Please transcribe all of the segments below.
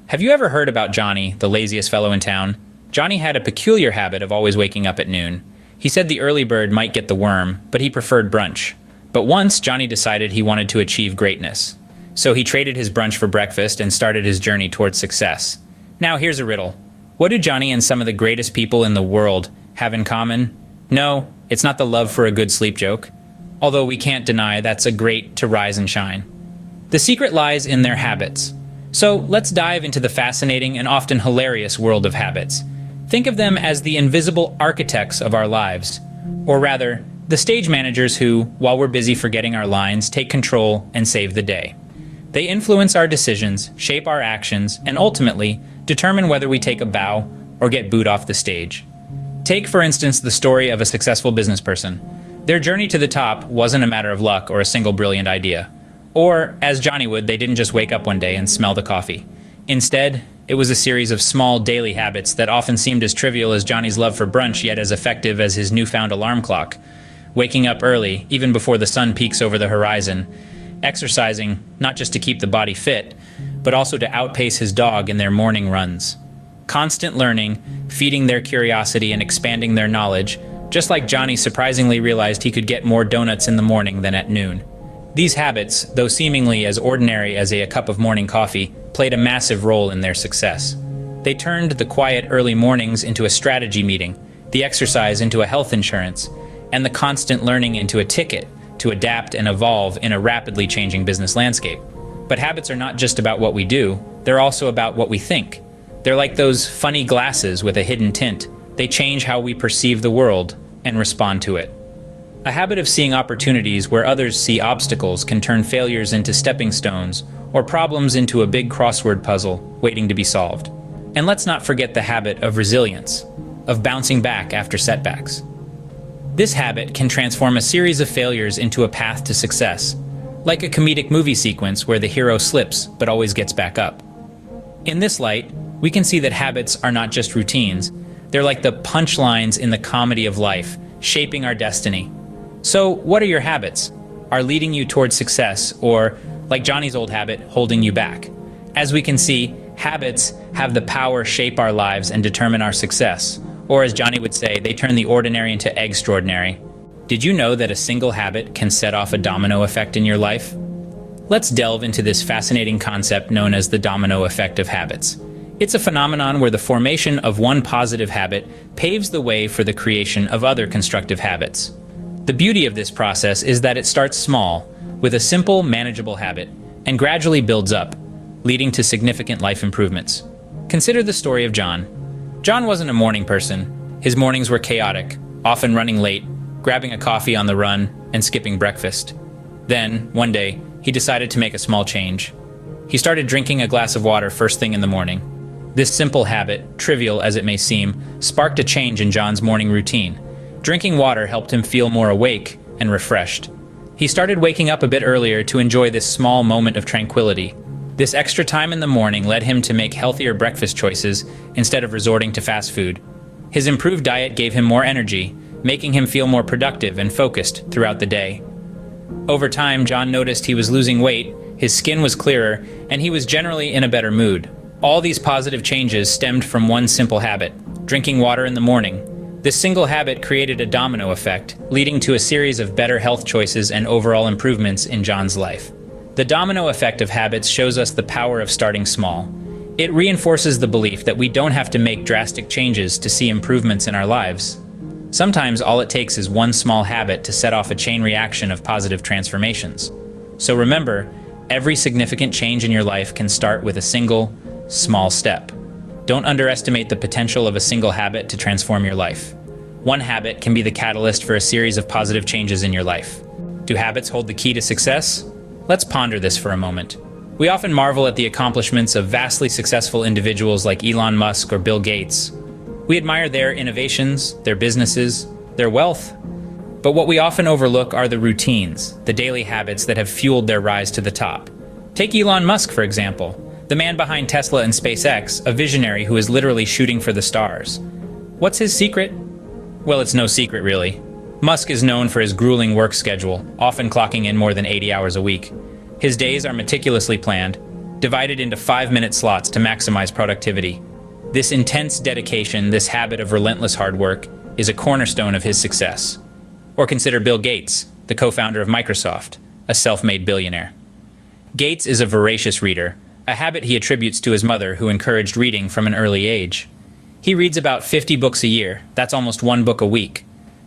Have you ever heard about Johnny, the laziest fellow in town? Johnny had a peculiar habit of always waking up at noon. He said the early bird might get the worm, but he preferred brunch. But once, Johnny decided he wanted to achieve greatness. So he traded his brunch for breakfast and started his journey towards success. Now here's a riddle. What do Johnny and some of the greatest people in the world have in common? No, it's not the love for a good sleep joke. Although we can't deny that's a great to rise and shine. The secret lies in their habits. So let's dive into the fascinating and often hilarious world of habits. Think of them as the invisible architects of our lives. Or rather, the stage managers who, while we're busy forgetting our lines, take control and save the day. They influence our decisions, shape our actions, and ultimately determine whether we take a bow or get booed off the stage. Take, for instance, the story of a successful business person. Their journey to the top wasn't a matter of luck or a single brilliant idea. Or, as Johnny would, they didn't just wake up one day and smell the coffee. Instead, it was a series of small daily habits that often seemed as trivial as Johnny's love for brunch, yet as effective as his newfound alarm clock. Waking up early, even before the sun peaks over the horizon. Exercising, not just to keep the body fit, but also to outpace his dog in their morning runs. Constant learning, feeding their curiosity and expanding their knowledge, just like Johnny surprisingly realized he could get more donuts in the morning than at noon. These habits, though seemingly as ordinary as a cup of morning coffee, played a massive role in their success. They turned the quiet early mornings into a strategy meeting, the exercise into a health insurance, and the constant learning into a ticket to adapt and evolve in a rapidly changing business landscape. But habits are not just about what we do, they're also about what we think. They're like those funny glasses with a hidden tint. They change how we perceive the world and respond to it. A habit of seeing opportunities where others see obstacles can turn failures into stepping stones or problems into a big crossword puzzle waiting to be solved. And let's not forget the habit of resilience, of bouncing back after setbacks. This habit can transform a series of failures into a path to success, like a comedic movie sequence where the hero slips but always gets back up. In this light, we can see that habits are not just routines. They're like the punchlines in the comedy of life, shaping our destiny. So, what are your habits? Are leading you towards success, or, like Johnny's old habit, holding you back? As we can see, habits have the power to shape our lives and determine our success. Or as Johnny would say, they turn the ordinary into extraordinary. Did you know that a single habit can set off a domino effect in your life? Let's delve into this fascinating concept known as the domino effect of habits. It's a phenomenon where the formation of one positive habit paves the way for the creation of other constructive habits. The beauty of this process is that it starts small, with a simple, manageable habit, and gradually builds up, leading to significant life improvements. Consider the story of John. John wasn't a morning person. His mornings were chaotic, often running late, grabbing a coffee on the run, and skipping breakfast. Then, one day, he decided to make a small change. He started drinking a glass of water first thing in the morning. This simple habit, trivial as it may seem, sparked a change in John's morning routine. Drinking water helped him feel more awake and refreshed. He started waking up a bit earlier to enjoy this small moment of tranquility. This extra time in the morning led him to make healthier breakfast choices instead of resorting to fast food. His improved diet gave him more energy, making him feel more productive and focused throughout the day. Over time, John noticed he was losing weight, his skin was clearer, and he was generally in a better mood. All these positive changes stemmed from one simple habit: drinking water in the morning. This single habit created a domino effect, leading to a series of better health choices and overall improvements in John's life. The domino effect of habits shows us the power of starting small. It reinforces the belief that we don't have to make drastic changes to see improvements in our lives. Sometimes all it takes is one small habit to set off a chain reaction of positive transformations. So remember, every significant change in your life can start with a single, small step. Don't underestimate the potential of a single habit to transform your life. One habit can be the catalyst for a series of positive changes in your life. Do habits hold the key to success? Let's ponder this for a moment. We often marvel at the accomplishments of vastly successful individuals like Elon Musk or Bill Gates. We admire their innovations, their businesses, their wealth. But what we often overlook are the routines, the daily habits that have fueled their rise to the top. Take Elon Musk, for example, the man behind Tesla and SpaceX, a visionary who is literally shooting for the stars. What's his secret? Well, it's no secret, really. Musk is known for his grueling work schedule, often clocking in more than 80 hours a week. His days are meticulously planned, divided into 5-minute slots to maximize productivity. This intense dedication, this habit of relentless hard work, is a cornerstone of his success. Or consider Bill Gates, the co-founder of Microsoft, a self-made billionaire. Gates is a voracious reader, a habit he attributes to his mother, who encouraged reading from an early age. He reads about 50 books a year, that's almost 1 book a week.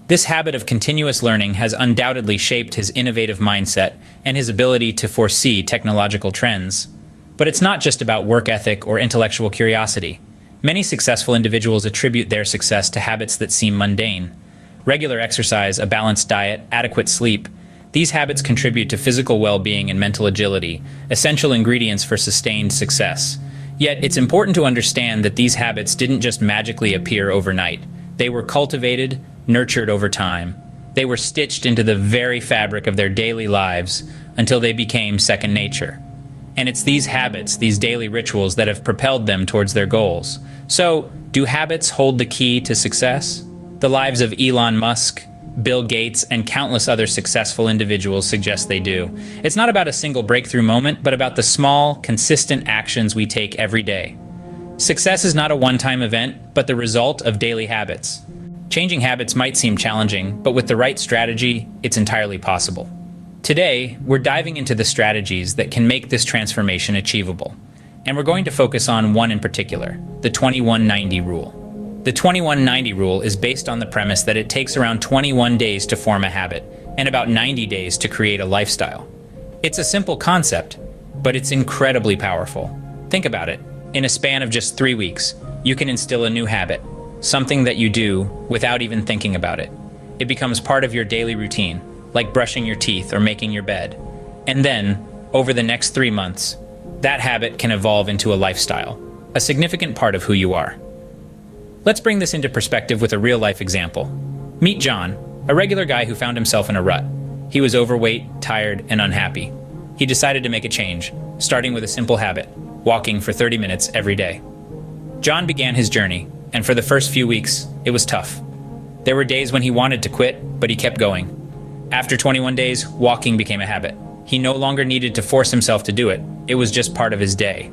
This habit of continuous learning has undoubtedly shaped his innovative mindset and his ability to foresee technological trends. But it's not just about work ethic or intellectual curiosity. Many successful individuals attribute their success to habits that seem mundane. Regular exercise, a balanced diet, adequate sleep. These habits contribute to physical well-being and mental agility, essential ingredients for sustained success. Yet, it's important to understand that these habits didn't just magically appear overnight. They were cultivated, nurtured over time. They were stitched into the very fabric of their daily lives until they became second nature. And it's these habits, these daily rituals, that have propelled them towards their goals. So, do habits hold the key to success? The lives of Elon Musk, Bill Gates, and countless other successful individuals suggest they do. It's not about a single breakthrough moment, but about the small, consistent actions we take every day. Success is not a one-time event, but the result of daily habits. Changing habits might seem challenging, but with the right strategy, it's entirely possible. Today, we're diving into the strategies that can make this transformation achievable. And we're going to focus on one in particular, the 21-90 rule. The 21-90 rule is based on the premise that it takes around 21 days to form a habit, and about 90 days to create a lifestyle. It's a simple concept, but it's incredibly powerful. Think about it. In a span of just 3 weeks, you can instill a new habit, something that you do without even thinking about it. It becomes part of your daily routine, like brushing your teeth or making your bed. And then, over the next 3 months, that habit can evolve into a lifestyle, a significant part of who you are. Let's bring this into perspective with a real-life example. Meet John, a regular guy who found himself in a rut. He was overweight, tired, and unhappy. He decided to make a change, starting with a simple habit, walking for 30 minutes every day. John began his journey, and for the first few weeks, it was tough. There were days when he wanted to quit, but he kept going. After 21 days, walking became a habit. He no longer needed to force himself to do it. It was just part of his day.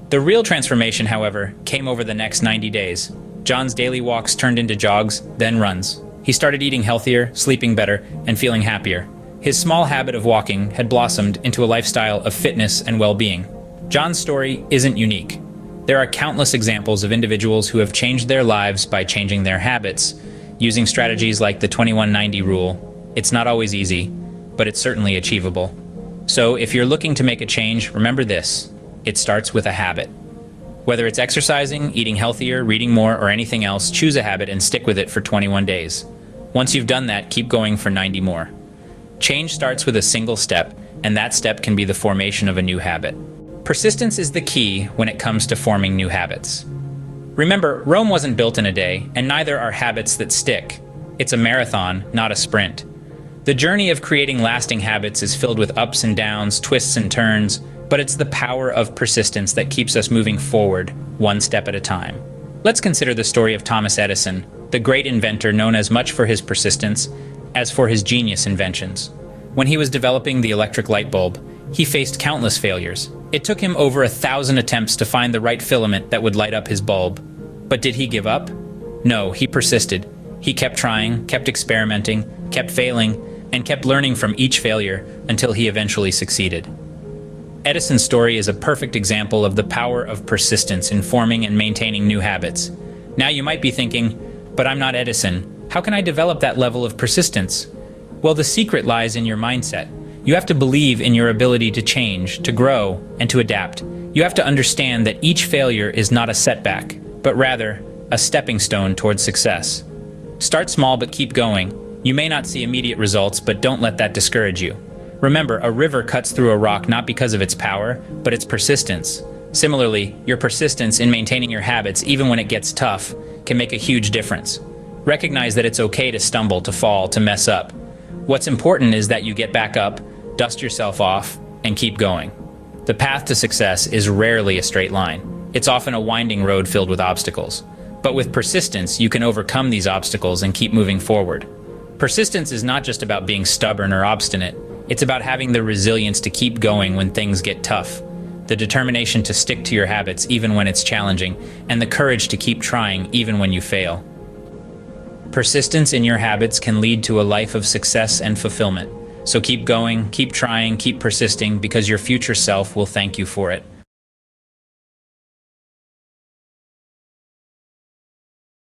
The real transformation, however, came over the next 90 days. John's daily walks turned into jogs, then runs. He started eating healthier, sleeping better, and feeling happier. His small habit of walking had blossomed into a lifestyle of fitness and well-being. John's story isn't unique. There are countless examples of individuals who have changed their lives by changing their habits, using strategies like the 21-90 rule. It's not always easy, but it's certainly achievable. So if you're looking to make a change, remember this. It starts with a habit. Whether it's exercising, eating healthier, reading more, or anything else, choose a habit and stick with it for 21 days. Once you've done that, keep going for 90 more. Change starts with a single step, and that step can be the formation of a new habit. Persistence is the key when it comes to forming new habits. Remember, Rome wasn't built in a day, and neither are habits that stick. It's a marathon, not a sprint. The journey of creating lasting habits is filled with ups and downs, twists and turns, but it's the power of persistence that keeps us moving forward, one step at a time. Let's consider the story of Thomas Edison, the great inventor known as much for his persistence as for his genius inventions. When he was developing the electric light bulb, he faced countless failures. It took him over 1,000 attempts to find the right filament that would light up his bulb. But did he give up? No, he persisted. He kept trying, kept experimenting, kept failing, and kept learning from each failure until he eventually succeeded. Edison's story is a perfect example of the power of persistence in forming and maintaining new habits. Now you might be thinking, but I'm not Edison. How can I develop that level of persistence? Well, the secret lies in your mindset. You have to believe in your ability to change, to grow, and to adapt. You have to understand that each failure is not a setback, but rather a stepping stone towards success. Start small but keep going. You may not see immediate results, but don't let that discourage you. Remember, a river cuts through a rock not because of its power, but its persistence. Similarly, your persistence in maintaining your habits, even when it gets tough, can make a huge difference. Recognize that it's okay to stumble, to fall, to mess up. What's important is that you get back up, dust yourself off, and keep going. The path to success is rarely a straight line. It's often a winding road filled with obstacles. But with persistence, you can overcome these obstacles and keep moving forward. Persistence is not just about being stubborn or obstinate. It's about having the resilience to keep going when things get tough. the determination to stick to your habits even when it's challenging, and the courage to keep trying even when you fail. Persistence in your habits can lead to a life of success and fulfillment. So keep going, keep trying, keep persisting, because your future self will thank you for it.